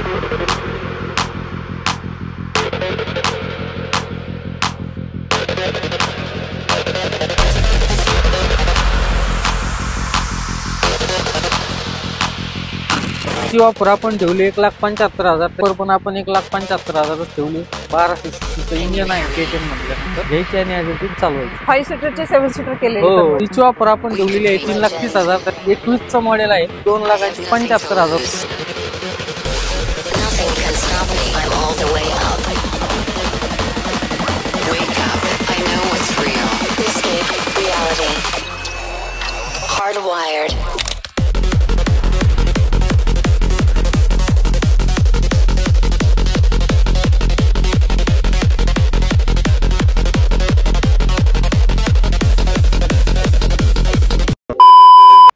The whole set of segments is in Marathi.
ची ऑफर आपण ठेवली 1,75,000 पण आपण 1,75,000 ठेवली. 1200 सीसीचं इंजिन आहे केटीएम म्हटल्यानंतर घ्यायची आणि अजून चालवायची. 5 सीटरचे 7 सीटर केले. हो, तिची ऑफर आपण ठेवलेली आहे 3,30,000. तर 21चं मॉडेल आहे 2,75,000. Hardwired.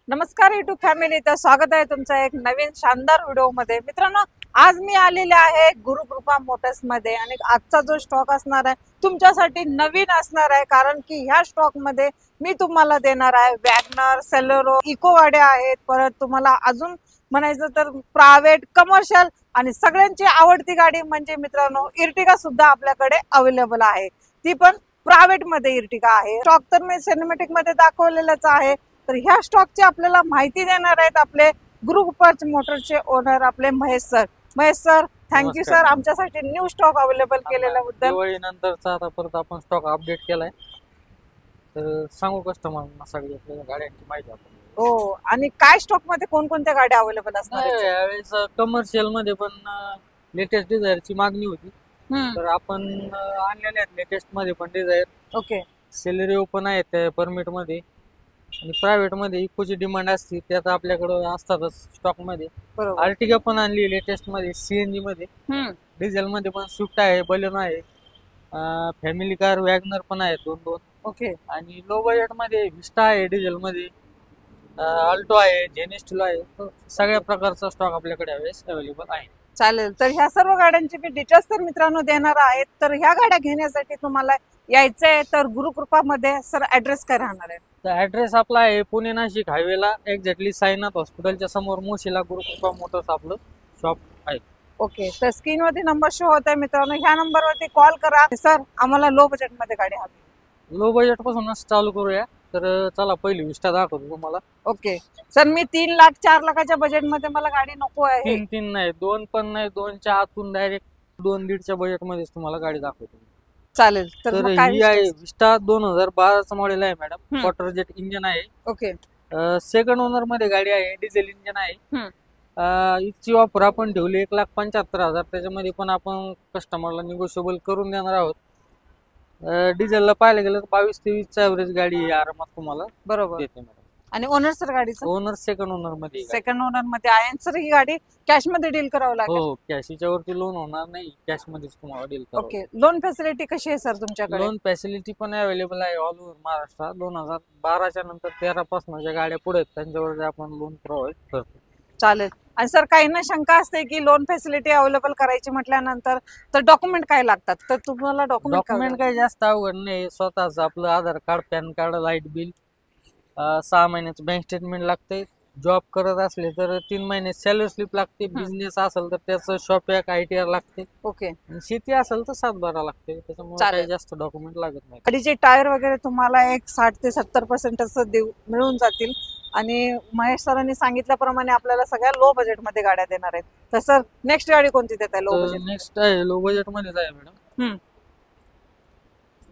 नमस्कार युट्यूब फॅमिली, तर स्वागत आहे तुमचं एक नवीन शानदार व्हिडिओ मध्ये. मित्रांनो, आज मी आलेले आहे गुरुकृपा मोटर्स मध्ये आणि आजचा जो स्टॉक असणार आहे तुमच्यासाठी नवीन असणार आहे, कारण की ह्या स्टॉक मध्ये मी तुम्हाला देणार आहे वॅगनर, सेलेरो, इको गाड्या आहेत. परत तुम्हाला अजून म्हणायचं तर प्रायव्हेट, कमर्शियल आणि सगळ्यांची आवडती गाडी म्हणजे मित्रांनो इर्टिगा सुद्धा आपल्याकडे अवेलेबल आहे. ती पण प्रायव्हेट मध्ये इर्टिगा आहे. स्टॉक तर मी सिनेमॅटिक मध्ये दाखवलेलाच आहे. तर ह्या स्टॉकची आपल्याला माहिती देणार आहेत आपले गुरुकृपा मोटरचे ओनर आपले Mahesh sir. Mahesh sir, thank you sir आमच्यासाठी न्यू स्टॉक अवेलेबल केलेल्याबद्दल. दिवाळी नंतरचा आता परत आपण स्टॉक अपडेट केलाय, तर सांगू कस्टमरना सगळी आपल्या गाड्यांची माहिती आपण. हो, आणि काय स्टॉक मध्ये कोणकोणत्या गाड्या अवेलेबल असणार आहेत? यावेळेस कमर्शियल मध्ये पण लेटेस्ट डिझायरची मागणी होती, तर आपण आणलेले आहेत लेटेस्ट मध्ये पण डिझायर. ओके. सेलेरिओ पण आहेत परमिट मध्ये आणि प्रायव्हेट मध्ये इकोची डिमांड असते त्यात आपल्याकडे असतातच स्टॉक मध्ये. आर्टिगा पण आणली लेटेस्ट मध्ये, सीएनजी मध्ये, डिझेल मध्ये पण स्विफ्ट आहे, बलेनो आहे, फॅमिली कार वॅगनर पण आहे 2-2. ओके. आणि लो बजेट मध्ये विस्टा आहे, डिझेल मध्ये अल्टो आहे, जेनेस्टिलो आहे. सगळ्या प्रकारचा स्टॉक आपल्याकडे यावेळेस अवेलेबल आहे. चालेल, तर ह्या सर्व गाड्यांचे मी डिटेल्स तर मित्रांनो देणार आहेत. तर ह्या गाड्या घेण्यासाठी तुम्हाला यायचंय तर गुरुकृपा मध्ये सर ऍड्रेस काय राहणार आहे? तर ऍड्रेस आपला आहे पुणे नाशिक हायवेला एक्झॅक्टली साईनाथ हॉस्पिटलच्या समोर मोशीला गुरुकृपा मोटर्स आपलं शॉप आहे. ओके. तर स्क्रीन वरती नंबर शो होत आहे मित्रांनो, ह्या नंबरवरती कॉल करा. सर, आम्हाला लो बजेट मध्ये गाडी हवी. लो बजेट पासूनच चालू करूया. तर चला पहिली विस्टा दाखवतो तुम्हाला. ओके सर, मी 3 लाख 4 लाखाच्या बजेट मध्ये मला गाडी नको आहे. 3 नाही, 2 पण नाही, 2च्या आतून डायरेक्ट 2-1.5च्या बजेट मध्येच तुम्हाला गाडी दाखवतो. चालेल. तर ही आहे विस्टा 2012चं मॉडेल आहे मॅडम. क्वार्टर जेट इंजिन आहे. ओके. सेकंड ओनर मध्ये गाडी आहे, डिझेल इंजिन आहे. हिची ऑफर आपण ठेवली 1,75,000. त्याच्यामध्ये पण आपण कस्टमरला निगोशिएबल करून देणार आहोत. डिझेलला पाहायला गेलं तर 22-23चा ॲव्हरेज गाडी आहे आरामात तुम्हाला बरोबर देते मॅडम. आणि ओनर सर गाडीचं? ओनर सेकंड ओनर मध्ये. सेकंड ओनर मध्ये आहे सर. ही गाडी कॅश मध्ये डील करावं लागेल? हो, कॅश. हिच्यावरती लोन होणार नाही, कॅश मध्येच तुम्हाला डील करावं. ओके. लोन फॅसिलिटी कशी आहे सर तुमच्याकडे? लोन फॅसिलिटी पण अवेलेबल आहे ऑल ओव्हर महाराष्ट्र. 2012च्या नंतर 13 पासून ज्या गाड्या पुढे आहेत त्यांच्यावर आपण लोन प्रोव्हाइड करतो. चालेल. आणि सर, काहींना शंका असते की लोन फॅसिलिटी अवेलेबल करायची म्हटल्यानंतर तर डॉक्युमेंट काय लागतात? तर तुम्हाला डॉक्युमेंट काही जास्त अवघड नाही. स्वतःच आपलं Aadhaar card, pan card, light bill, 6 महिन्याचं बँक स्टेटमेंट लागते. जॉब करत असले तर 3 महिने सॅलरी स्लिप लागते. बिझनेस असेल तर त्याचं शॉप ॲक ITR लागते. ओके. शेती असेल तर 7/12 लागते. त्याच्यामुळे काही जास्त डॉक्युमेंट लागत नाही. गाडीचे टायर वगैरे तुम्हाला एक 60 ते 70% असं मिळून जातील. आणि महेश सरांनी सांगितल्याप्रमाणे आपल्याला सगळ्या लो बजेट मध्ये गाड्या देणार आहेत. तर सर, नेक्स्ट गाडी कोणती देत आहे लो बजेट? नेक्स्ट आहे लो बजेट मध्येच आहे मॅडम.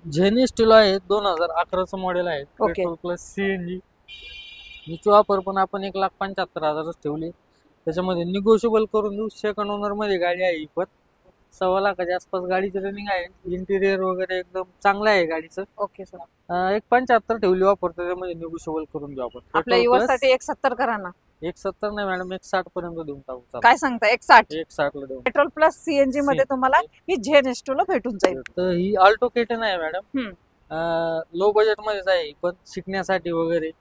जेनेस्टिलो आहे, 2011चं मॉडेल आहे, पेट्रोल प्लस सीएनजी. हिची ऑफर पण आपण 1,75,000 ठेवली. त्याच्यामध्ये निगोशिएबल करून देऊ. सेकंड ओनर मध्ये गाडी आहे. ही पण 1.25 लाखाच्या आसपास गाडीची रनिंग आहे. इंटिरियर वगैरे एकदम चांगलं आहे गाडीचं. Okay sir. 1,75 ठेवली ऑफर, त्याच्यामध्ये निगोशिएबल करून देऊ आपण. आपल्या युवासाठी 170 करा ना. 170 नाही मॅडम, 160 पर्यंत देऊन टाकू. काय सांगता? 160? 160 ला देऊ. पेट्रोल प्लस सीएनजी मध्ये तुम्हाला ही जेनेस्टिलो भेटून जाईल. तर ही अल्टो केटन आहे मॅडम. लो बजेट मध्येच आहे, पण शिकण्यासाठी वगैरे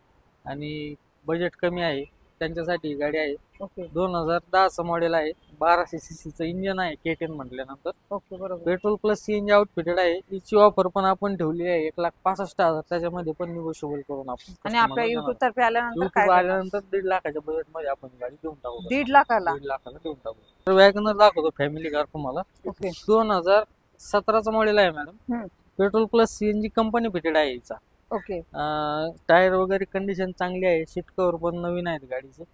आणि बजेट कमी आहे. त्यांच्यासाठी ही गाडी आहे. ओके 2010चं मॉडेल आहे. 1200 सीसीचं इंजिन आहे K10 म्हटल्यानंतर. ओके बरोबर. पेट्रोल प्लस सीएनजी आउटफिटेड आहे. हिची ऑफर पण आपण ठेवली आहे 1,65,000. त्याच्यामध्ये पण निगोशिएबल करून आपण आणि आपल्या युट्यूब तर्फे आल्यानंतर YouTube काय आल्यानंतर 1.5 लाखाच्या बजेट मध्ये आपण गाडी देऊन टाकू. 1.5 लाखाला. 1.5 लाखाला देऊन टाकू. तर वॅगनर दाखवतो फॅमिली कार तुम्हाला. ओके 2017चं मॉडेल आहे मॅडम. हम्म. Petrol plus CNG company fitted आहे हिचा. ओके टायर वगैरे कंडिशन चांगली आहे. सीट कव्हर पण नवीन आहेत गाडीचे.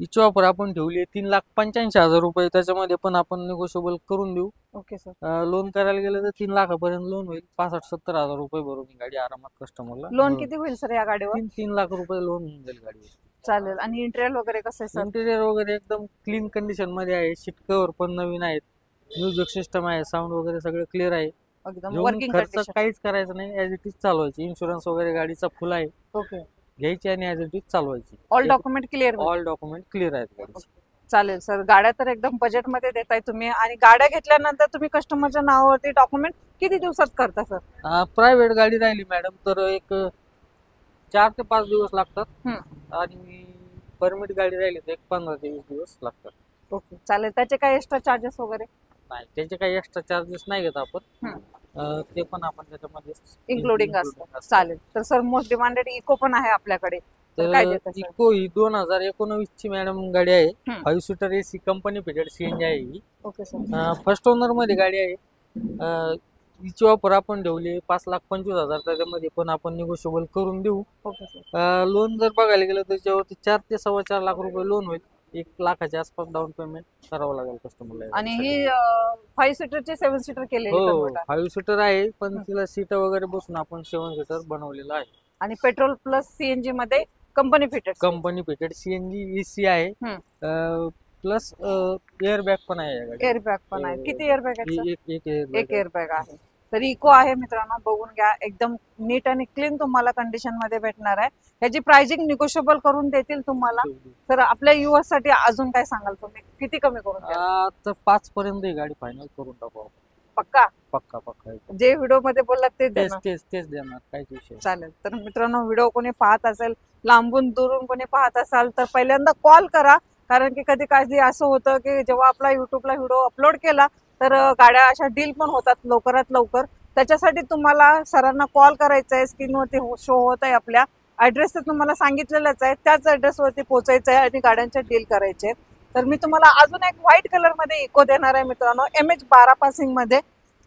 हिची ऑफर आपण ठेवली आहे 3,85,000 रुपये. त्याच्यामध्ये पण आपण निगोशिएबल करून देऊ. Okay sir. लोन करायला गेलं तर 3 लाखापर्यंत लोन होईल. 65-70,000 रुपये भरून ही गाडी आरामात कस्टमरला लोन किती होईल सर या गाडीवर? 3 लाख रुपये लोन होऊन जाईल गाडीवर. चालेल. आणि इंटेरियर वगैरे कसं आहे सर? इंटेरियर वगैरे एकदम क्लीन कंडिशन मध्ये आहे. सीट कव्हर पण नवीन आहेत. म्युझिक सिस्टम आहे. साऊंड वगैरे सगळं क्लिअर आहे. एकदम घेऊन वर्किंग खर्च कंडिशन. काहीच करायचं नाही. ऍज इट इज चालवायची. इन्शुरन्स वगैरे गाडीचा फुल आहे. ओके घ्यायची आणि ऍज इट इज चालवायची. All document clear. All document clear आहेत गाडीचे. चालेल सर. गाड्या तर एकदम बजेट मध्ये देताय तुम्ही. आणि गाड्या घेतल्यानंतर तुम्ही कस्टमरच्या नावावरती डॉक्युमेंट किती दिवसात करता सर? प्रायव्हेट गाडी राहिली मॅडम तर एक 4 ते 5 दिवस लागतात. आणि परमिट गाडी राहिली तर एक 15 ते 20 दिवस लागतात. ओके चालेल. त्याचे काही एक्स्ट्रा चार्जेस वगैरे? नाही त्याचे काही एक्स्ट्रा चार्जेस नाही घेत आपण. ते पण आपण त्याच्यामध्ये इन्क्लुडिंग असतं. चालेल. तर सर मोस्ट डिमांडेड इको पण आहे आपल्याकडे. तर काय देतात सर? इको ही 2019 ची मॅडम गाडी आहे. 5 seater AC company fitted CNG आहे ही. Okay sir. फर्स्ट ओनर मध्ये गाडी आहे. हिची ऑफर आपण ठेवली 5,25,000. त्याच्यामध्ये पण आपण निगोशिएबल करून देऊ. Okay sir. लोन जर बघायला गेलं तर त्याच्यावरती 4 ते 4.25 लाख रुपये लोन होईल. 1 लाखाच्या आसपास डाऊन पेमेंट करावं लागेल कस्टमरला. आणि ही 5 सीटरची 7 सीटर केलेली हो convert आहे. 5 सीटर आहे पण तिला सीट वगैरे बसून आपण 7 सीटर बनवलेलं आहे. आणि पेट्रोल प्लस सीएनजी मध्ये कंपनी फिटेड सीएनजी एसी आहे. प्लस एअर बॅग पण आहे या गाडीत. एअर बॅग पण आहे. किती एअर बॅग आहे? एक एक एअर बॅग आहे. तर इको आहे मित्रांनो, बघून घ्या. एकदम नीट आणि क्लीन तुम्हाला कंडिशन मध्ये भेटणार आहे. याची प्राइसिंग निगोशिएबल करून देतील तुम्हाला. तर आपल्या युअर्स साठी अजून काय सांगाल तुम्ही? किती कमी करून द्याल? तर 5 पर्यंत ही गाडी फायनल करून टाकू. पक्का? पक्का जे व्हिडिओ मध्ये बोललात तेच देणार? तेच देणार. काहीच विषय. चालेल. तर मित्रांनो, व्हिडिओ कोणी पाहत असेल, लांबून दुरून कोणी पाहत असाल तर पहिल्यांदा कॉल करा. कारण की कधी कधी असं होतं की जेव्हा आपला युट्यूबला व्हिडिओ अपलोड केला तर गाड्या अशा डील पण होतात लवकरात लवकर. त्याच्यासाठी तुम्हाला सरांना कॉल करायचा आहे. स्क्रीनवरती शो होत आहे. आपल्या ऍड्रेस तर तुम्हाला सांगितलेलाच आहे. त्याच ऍड्रेसवरती पोहोचायचं आहे आणि गाड्यांच्या डील करायचे. तर मी तुम्हाला अजून एक व्हाईट कलर मध्ये इको देणार आहे मित्रांनो, MH12 पासिंग मध्ये.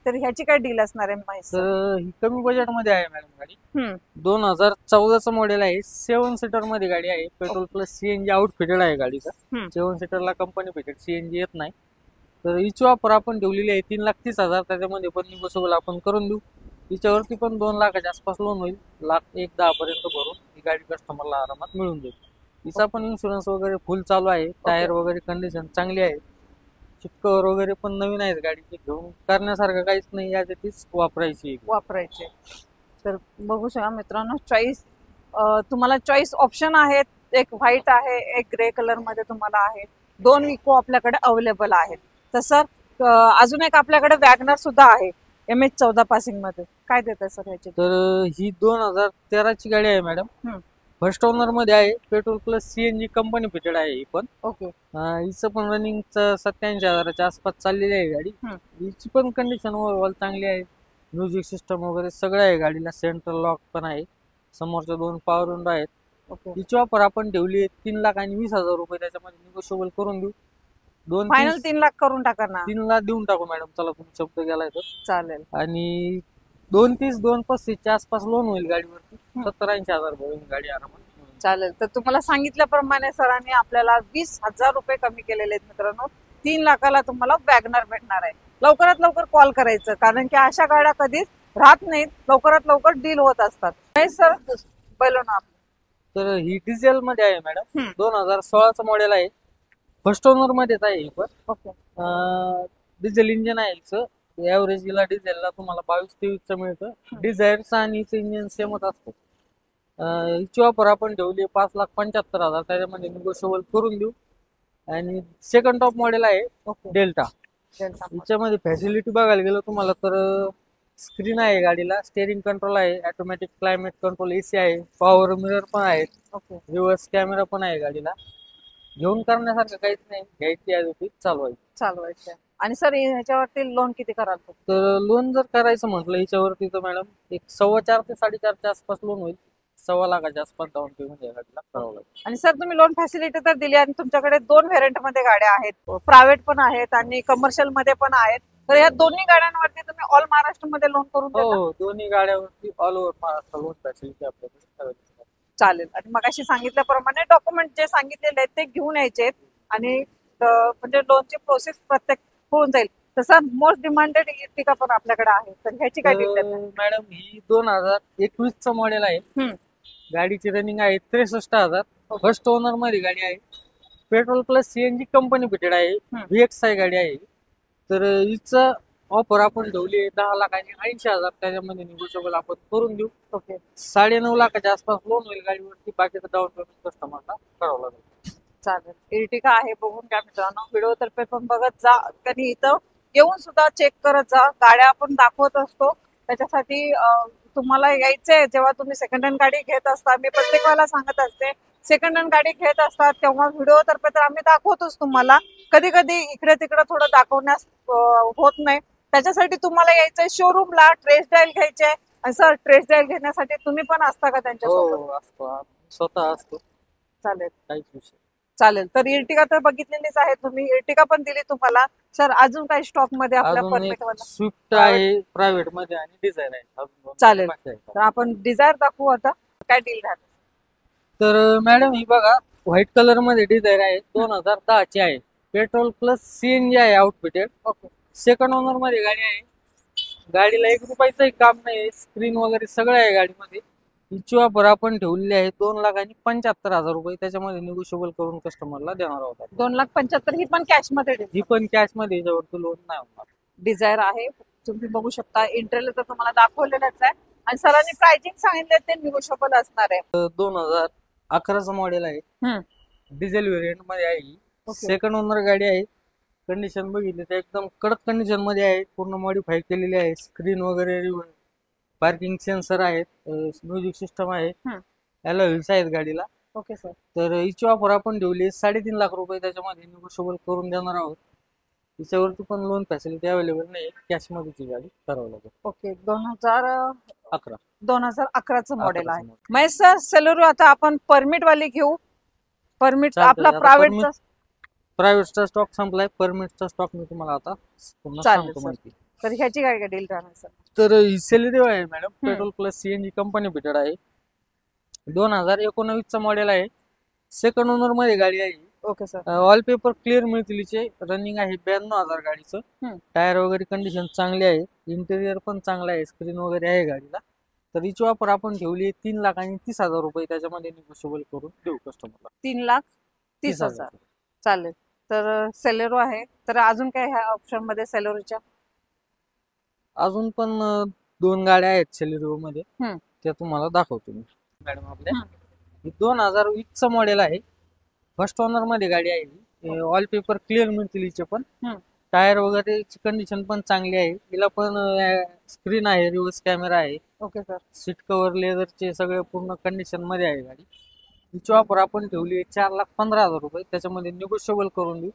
तर ह्याची काय डील असणार आहे? तर ही कमी बजेट मध्ये आहे मॅडम गाडी. 2014चं मॉडेल आहे. 7 सीटर मध्ये गाडी आहे. पेट्रोल प्लस सीएनजी आउटफिटेड आहे गाडीचा. 7 सीटरला कंपनी फिटेड सीएनजी येत नाही. तर हिची ऑफर आपण ठेवलेली आहे 3,30,000. त्याच्यामध्ये पण निगोशिएबल आपण करून देऊ. तिच्यावरती पण 2 लाखाच्या आसपास लोन होईल. 1,10,000 पर्यंत भरून ही गाडी कस्टमरला आरामात मिळून जाईल. हिचा पण इन्शुरन्स वगैरे फुल चालू आहे. टायर वगैरे कंडिशन चांगली आहे. सीट कव्हर वगैरे पण नवीन आहेत गाडीचे. घेऊन करण्यासारखं काहीच नाही. यासाठीच वापरायची. तर बघू शकता मित्रांनो, चॉईस तुम्हाला चॉईस ऑप्शन आहेत. एक व्हाईट आहे, एक ग्रे कलर मध्ये तुम्हाला आहे. 2 इको आपल्याकडे अवेलेबल आहेत. तसं अजून एक आपल्याकडे वॅगनर सुद्धा आहे MH14 पासिंग मध्ये. काय देत सर ह्याची? तर ही 2013ची गाडी आहे मॅडम. फर्स्ट ओनर मध्ये आहे. Petrol plus CNG company fitted आहे ही पण. ओके. हिचं पण रनिंग 87,000च्या आसपास चाललेली आहे गाडी. हिची पण कंडिशन ओव्हरऑल चांगली आहे. म्युझिक सिस्टम वगैरे सगळं आहे गाडीला. सेंट्रल लॉक पण आहे. समोरच्या 2 पॉवर विंडो आहेत. हिची ऑफर आपण ठेवली 3,20,000 रुपये. त्याच्यामध्ये निगोशिएबल करून देऊ. फायनल 3 लाख करून टाका ना. 3 लाख देऊन टाकू मॅडम. चला तुम्ही शब्द गेलाय तर चालेल. आणि 2,30-2,35च्या आसपास लोन होईल गाडीवरती. 70-80,000 भरून गाडी आरामात. चालेल. तर तुम्हाला सांगितल्याप्रमाणे सरांनी आपल्याला 20,000 रुपये कमी केलेले आहेत मित्रांनो. 3 लाखाला तुम्हाला वॅगनर भेटणार आहे. लवकरात लवकर कॉल करायचं, कारण की अशा गाड्या कधीच राहत नाहीत. लवकरात लवकर डील होत असतात. नाही सर बोलो ना. तर ही डिझेल मध्ये आहे मॅडम. 2016चं मॉडेल आहे. फर्स्ट ओनर मध्येच आहे ही पण. ओके. डिझेल इंजिन आहे हिचं. ऍव्हरेज हिला डिझेलला तुम्हाला 22-23चं मिळतं. डिझायरचं आणि हिचं इंजिन सेमच असतं. हिची ऑफर आपण ठेवली 5,75,000. त्याच्यामध्ये निगोशिएबल करून देऊ. आणि सेकंड टॉप मॉडेल आहे डेल्टा. हिच्यामध्ये फॅसिलिटी बघायला गेलं तुम्हाला तर स्क्रीन आहे गाडीला, स्टेअरिंग कंट्रोल आहे, ऑटोमॅटिक क्लायमेट कंट्रोल, एसी आहे, पॉवर मिरर पण आहे, ओके रिव्हर्स कॅमेरा पण आहे गाडीला. घेऊन करण्यासारखं काहीच नाही, घ्यायची आहे चालवायची. चालवायचं आहे. आणि सर ह्याच्यावरती लोन किती कराल तुम्ही? तर लोन जर करायचं म्हटलं याच्यावरती तर मॅडम एक 4.25 ते 4.5च्या आसपास लोन होईल. 1.25 लाखाच्या आसपास डाऊन पेमेंट या गाडीला करावं लागेल. आणि सर तुम्ही लोन फॅसिलिटी तर दिली आणि तुमच्याकडे 2 व्हेरियंट मध्ये गाड्या आहेत, प्रायव्हेट पण आहेत आणि कमर्शियल मध्ये पण आहेत. तर या दोन्ही गाड्यांवरती तुम्ही ऑल महाराष्ट्र मध्ये लोन करून देता? हो, दोन्ही गाड्यावरती all over Maharashtra loan facility आपल्याकडे available आहे. चालेल. आणि मग अशी सांगितल्याप्रमाणे डॉक्युमेंट जे सांगितलेले आहेत ते घेऊन यायचे आणि म्हणजे लोनची प्रोसेस प्रत्येक होऊन जाईल. तसं मोस्ट डिमांडेड इर्टिगा पण आपल्याकडे आहे, तर ह्याची काय डिटेल? मॅडम ही 2021 मॉडेल आहे. गाडीची रनिंग आहे 63,000. फर्स्ट ओनर मध्ये गाडी आहे. Petrol plus CNG company fitted आहे. VXI गाडी आहे. तर हिचं ऑफर आपण ठेवली 10,80,000. त्याच्यामध्ये निगोशिएबल आपण करून देऊ. ओके 9.5 लाखाच्या आसपास लोन होईल गाडीवरती. बाकीचं डाऊन पेमेंट कस्टमरला करावं लागेल. चालेल. इर्टिगा आहे, बघून घ्या मित्रांनो. व्हिडिओ तर्फे पण बघत जा, त्यांनी इथं येऊन सुद्धा चेक करत जा. गाड्या आपण दाखवत असतो, त्याच्यासाठी तुम्हाला यायचंय. जेव्हा तुम्ही सेकंड हँड गाडी घेत असता, मी प्रत्येक वेळेला सांगत असते, सेकंड हँड गाडी घेत असतात तेव्हा व्हिडिओ तर्फे तर आम्ही दाखवतोच तुम्हाला. कधी कधी इकडे तिकडे थोडं दाखवण्यास होत नाही, त्याच्यासाठी तुम्हाला यायचंय शोरूमला. टेस्ट ड्राईव्ह घ्यायचे. आणि सर टेस्ट ड्राईव्ह घेण्यासाठी तुम्ही पण असता का त्यांच्यासोबत? हो असतो, स्वतः असतो. चालेल काहीच विषय. चालेल. तर इर्टिगा तर बघितलेलीच आहे तुम्ही, इर्टिगा पण दिली तुम्हाला. सर अजून काही स्टॉक मध्ये आपल्या परमिट वाला? स्विफ्ट आहे प्रायव्हेट मध्ये आणि डिझायर आहे. चालेल. तर आपण डिझायर दाखवू आता. काय डील राहते? तर मॅडम ही बघा, व्हाईट कलर मध्ये डिझायर आहे. 2010 ची आहे. पेट्रोल प्लस सीएनजी आहे आउटफिटेड. ओके सेकंड ओनर मध्ये गाडी आहे. गाडीला 1 रुपयाचंही काम नाही. स्क्रीन वगैरे सगळं आहे गाडीमध्ये. हिची ऑफर आपण ठेवलेली आहे 2,75,000 रुपये. त्याच्यामध्ये निगोशिएबल करून कस्टमरला देणार आहोत. 2,75,000 ही पण कॅश मध्ये ही पण कॅश मध्ये, याच्यावरती लोन नाही होणार. डिझायर आहे, तुम्ही बघू शकता. इंटरव्ह्यू तर तुम्हाला दाखवलेलंच आहे आणि सरांनी प्राइसिंग सांगितले ते निगोशिएबल असणार आहे. 2011 मॉडेल आहे. डिझेल व्हेरियंट मध्ये आहे. सेकंड ओनर गाडी आहे. कंडिशन बघितली तर एकदम कडक कंडिशन मध्ये आहे. पूर्ण मॉडिफाय केलेली आहे. स्क्रीन वगैरे, पार्किंग सेन्सर आहेत, म्युझिक सिस्टम आहे, अलॉय व्हील्स आहेत गाडीला. Okay sir. तर हिची ऑफर आपण ठेवली 3.5 लाख रुपये. त्याच्यामध्ये निगोशिएबल करून देणार आहोत. हिच्यावरती पण लोन फॅसिलिटी अवेलेबल नाही, कॅश मध्ये गाडी करावं लागेल. ओके 2011 2011चं मॉडेल आहे. model. महेश सर सेलेरो आता आपण परमिट वाली घेऊ. परमिट चालतंय. आपला आता प्रायव्हेटचा स्टॉक संपलाय. परमिटचा स्टॉक मी तुम्हाला आता पुन्हा चालेल सांगतो सर. माहिती. तर ह्याची काय डील राहणार सर? तर ही सेलेरिओ आहे madam. Petrol plus CNG company fitted आहे. 2019 मॉडेल आहे. सेकंड ओनर मध्ये गाडी आहे. Okay sir. All paper clear मिळतील. रनिंग आहे 92,000 गाडीचं. टायर वगैरे कंडिशन चांगली आहे. इंटेरियर पण चांगलं आहे. स्क्रीन वगैरे आहे गाडीला. तर हिची ऑफर आपण ठेवली 3,30,000 रुपये. त्याच्यामध्ये निगोशिएबल करून देऊ कस्टमरला. 3,30,000. चालेल. तर सेलेरो आहे. तर अजून काय ह्या ऑप्शन मध्ये सेलेरोच्या? अजून पण 2 गाड्या आहेत सेलेरिओ मध्ये, त्या तुम्हाला दाखवतो मी मॅडम. आपल्या 2020 मॉडेल आहे. फर्स्ट ओनर मध्ये गाडी आहे. ऑल पेपर क्लिअर मिळतील हिचे पण. टायर वगैरे कंडिशन पण चांगली आहे. हिला पण स्क्रीन आहे, रिव्हर्स कॅमेरा आहे. Okay sir. सीट कव्हर लेदरचे सगळे पूर्ण कंडिशन मध्ये आहे गाडी. हिची ऑफर आपण ठेवली 4,15,000 रुपये. त्याच्यामध्ये निगोशिएबल करून देऊ.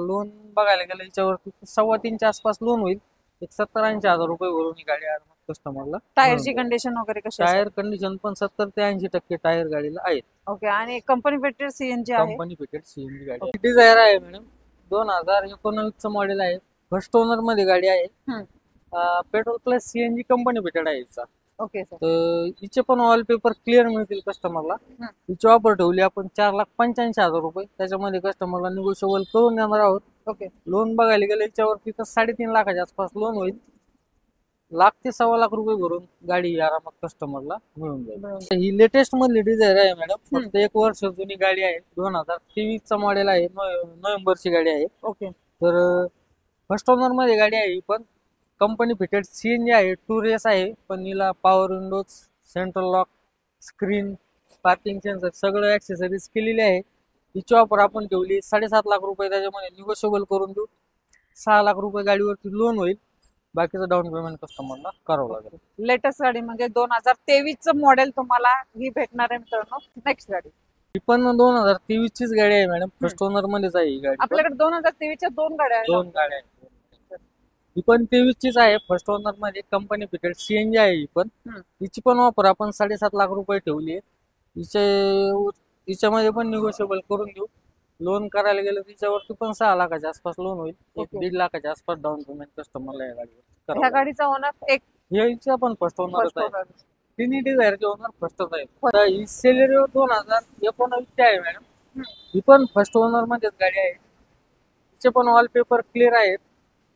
लोन बघायला गेलं हिच्यावरती 3.25च्या आसपास लोन होईल. 70-80,000 रुपये भरून ही गाडी कस्टमरला. टायरची कंडिशन वगैरे कशी? टायर कंडिशन पण 70 ते 80% टायर गाडीला आहेत. ओके. आणि कंपनी फिटेड सीएनजी आहे. कंपनी फिटेड सीएनजी गाडी. डिझायर आहे मॅडम. 2019 मॉडेल आहे. फर्स्ट ओनर मध्ये गाडी आहे. Petrol plus CNG company fitted आहे हिचा. Okay sir. तर हिचे पण ऑल पेपर क्लिअर मिळतील कस्टमरला. हिची ऑफर ठेवली आपण 4,85,000 रुपये. त्याच्यामध्ये कस्टमरला निगोशिएबल करून देणार आहोत. ओके. लोन बघायला गेलं याच्यावरती तर 3.5 लाखाच्या आसपास लोन होईल. 1,00,000 ते 1,25,000 रुपये भरून गाडी आरामात कस्टमरला मिळून जाईल. ही लेटेस्ट मधली डिझायर आहे मॅडम. फक्त 1 वर्ष जुनी गाडी आहे. 2023 मॉडेल आहे. नोव्हेंबरची गाडी आहे. ओके. तर फर्स्ट ओनर मध्ये गाडी आहे. ही पण कंपनी फिटेड सीएनजी आहे. 2 रेस आहे. पण हिला power Windows, central lock, screen, parking sensor सगळं ऍक्सेसरीज केलेली आहे. हिची ऑफर आपण ठेवली 7.5 लाख रुपये. त्याच्यामध्ये निगोशिएबल करून देऊ. 6 लाख रुपये गाडीवरती लोन होईल. बाकीचं डाऊन पेमेंट कस्टमरला करावं लागेल. लेटेस्ट गाडी म्हणजे 2023 मॉडेल तुम्हाला ही भेटणार आहे मित्रांनो. नेक्स्ट गाडी ही पण 2023 चीच गाडी आहे मॅडम. फर्स्ट ओनर मध्येच आहे ही गाडी. आपल्याकडे 2023 च्या दोन गाड्या आहेत. दोन गाड्या आहेत. ही पण 23 चीच आहे. फर्स्ट ओनर मध्ये कंपनी फिटेड सीएनजी आहे ही पण. हिची पण ऑफर आपण 7.5 लाख रुपये ठेवली आहे. हिच्यामध्ये पण निगोशिएबल करून देऊ. लोन करायला गेलं तिच्यावरती पण 6 लाखाच्या आसपास लोन होईल. 1.5 लाखाच्या आसपास डाऊन पेमेंट कस्टमरला या गाडीवर. ह्या गाडीचा ओनर एक हिचा पण फर्स्ट ओनरच आहे. तिन्ही डिझायरचे ओनर फर्स्टच आहे. ही सेलेरिओ 2019 आहे मॅडम. ही पण फर्स्ट ओनर मध्येच गाडी आहे. तिचे पण वॉलपेपर क्लिअर आहेत.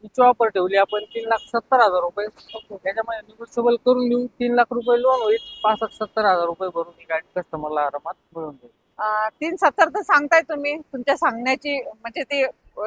हिची ऑफर ठेवली आपण 3,70,000 रुपये. त्याच्यामध्ये निगोशिएबल करून देऊ. 3 लाख रुपये लोन होईल. 65-70,000 रुपये भरून ही गाडी कस्टमरला आरामात मिळून जाईल. 370 तर सांगताय तुम्ही. तुमच्या सांगण्याची म्हणजे ती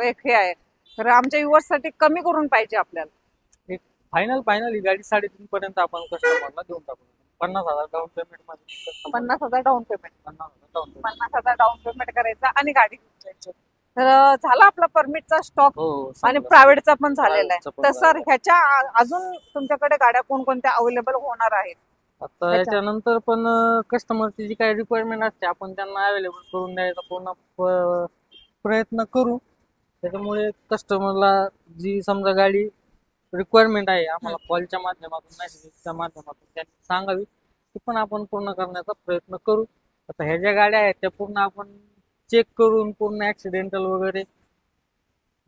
एक हे आहे. तर आमच्या युवर्स साठी कमी करून पाहिजे आपल्याला. फायनल ही गाडी 3.5 पर्यंत आपण कस्टमरला देऊन टाकू. 50,000 डाऊन पेमेंट मध्ये. 50,000 डाऊन पेमेंट. 50,000 डाऊन पेमेंट करायचा आणि गाडी घेऊन जायची. तर झाला आपला परमिटचा स्टॉक आणि हो, प्रायव्हेटचा पण झालेला आहे. प्रायव्हेटचा पण तर सर ह्याच्या अजून तुमच्याकडे गाड्या कोणकोणत्या अवेलेबल होणार आहेत? आता याच्यानंतर पण कस्टमरची जी काही रिक्वायरमेंट असते आपण त्यांना अवेलेबल करून द्यायचा पूर्ण प्रयत्न करू. त्याच्यामुळे कस्टमरला जी समजा गाडी रिक्वायरमेंट आहे आम्हाला कॉलच्या माध्यमातून मेसेजच्या माध्यमातून त्यांनी सांगावी ती पण आपण पूर्ण करण्याचा प्रयत्न करू. आता ह्या ज्या गाड्या आहेत त्या पूर्ण आपण चेक करून पूर्ण ऍक्सिडेंटल वगैरे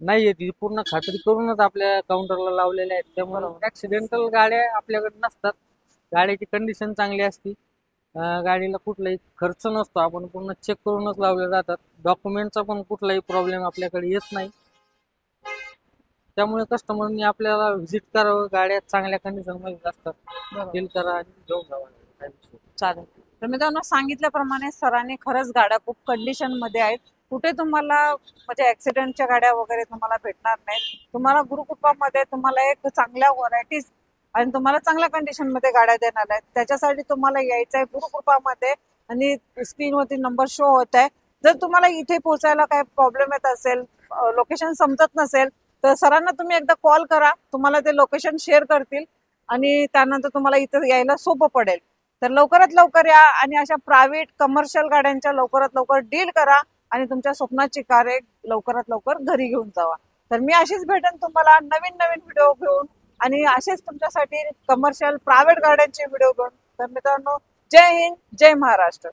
नाही येते पूर्ण खात्री करूनच आपल्या काउंटरला लावलेल्या आहेत. त्यामुळे ऍक्सिडेंटल गाड्या आपल्याकडे नसतात. गाडीची कंडिशन चांगली असती. गाडीला कुठलाही खर्च नसतो. आपण पूर्ण चेक करूनच लावले जातात. डॉक्युमेंटचा पण कुठलाही प्रॉब्लेम आपल्याकडे येत नाही. त्यामुळे कस्टमरनी आपल्याला व्हिजिट करावं. गाड्या चांगल्या कंडिशन मध्ये असतात. डील करा आणि घेऊन जावा. चालेल. तर मित्रांनो सांगितल्याप्रमाणे सरांनी खरंच गाड्या खूप कंडिशन मध्ये आहेत. कुठे तुम्हाला म्हणजे ऍक्सिडेंटच्या गाड्या वगैरे तुम्हाला भेटणार नाहीत. तुम्हाला गुरुकृपामध्ये तुम्हाला एक चांगल्या व्हरायटीज आणि तुम्हाला चांगल्या कंडिशन मध्ये गाड्या देणार आहेत. त्याच्यासाठी तुम्हाला यायचं आहे गुरुकृपामध्ये आणि स्क्रीनवरती नंबर शो होत आहे. जर तुम्हाला इथे पोहोचायला काही प्रॉब्लेम येत असेल, लोकेशन समजत नसेल तर सरांना तुम्ही एकदा कॉल करा. तुम्हाला ते लोकेशन शेअर करतील आणि त्यानंतर तुम्हाला इथे यायला सोपं पडेल. तर लवकरात लवकर या आणि अशा प्रायव्हेट कमर्शियल गाड्यांच्या लवकरात लवकर डील करा आणि तुमच्या स्वप्नाची कार एक लवकरात लवकर घरी घेऊन जावा. तर मी अशीच भेटेन तुम्हाला नवीन व्हिडिओ घेऊन आणि असेच तुमच्यासाठी कमर्शियल प्रायव्हेट गाड्यांचे व्हिडिओ घेऊन. तर मित्रांनो जय हिंद, जय महाराष्ट्र.